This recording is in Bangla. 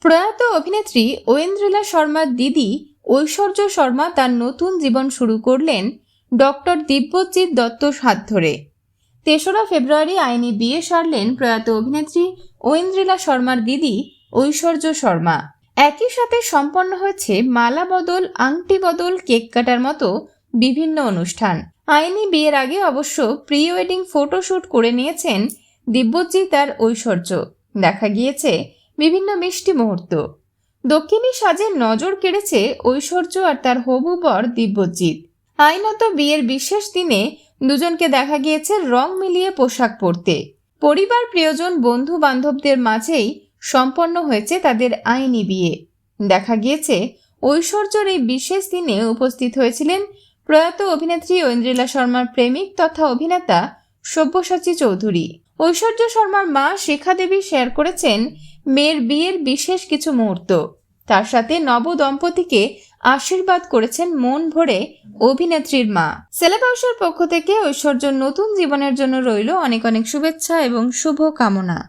প্রয়াত অভিনেত্রী ঐন্দ্রিলা শর্মার দিদি ঐশ্বর্য শর্মা তার নতুন জীবন শুরু করলেন ডক্টর দিব্যজিৎ দত্তর হাত ধরে। ৩রা ফেব্রুয়ারি আইনি বিয়ে সারলেন প্রয়াত অভিনেত্রী ঐন্দ্রিলা শর্মার দিদি ঐশ্বর্য শর্মা। একই সাথে সম্পন্ন হয়েছে মালা বদল, আংটি বদল, কেক কাটার মতো বিভিন্ন অনুষ্ঠান। আইনি বিয়ের আগে অবশ্য প্রি ওয়েডিং ফটোশ্যুট করে নিয়েছেন দিব্যজিৎ আর ঐশ্বর্য। দেখা গিয়েছে বিভিন্ন মিষ্টি মুহূর্ত। দক্ষিণী সাজে নজর কেড়েছে ঐশ্বর্য আর তার হবু বর দিব্যজিৎ। আইনত বিয়ের বিশেষ দিনে দুজনকে দেখা গিয়েছে রং মিলিয়ে পোশাক পরতে। পরিবার, প্রিয়জন, বন্ধু বান্ধবদের মাঝেই সম্পন্ন হয়েছে তাদের আইনি বিয়ে। দেখা গিয়েছে ঐশ্বর্যর এই বিশেষ দিনে উপস্থিত হয়েছিলেন প্রয়াত অভিনেত্রী ঐন্দ্রিলা শর্মার প্রেমিক তথা অভিনেতা সব্যসাচী চৌধুরী। ঐশ্বর্য শর্মার মা শিখা দেবী শেয়ার করেছেন মেয়ের বিয়ের বিশেষ কিছু মুহূর্ত। তার সাথে নব দম্পতিকে আশীর্বাদ করেছেন মন ভরে অভিনেত্রীর মা। সেলেব হাউসের পক্ষ থেকে ঐশ্বর্যর নতুন জীবনের জন্য রইল অনেক অনেক শুভেচ্ছা এবং শুভ কামনা।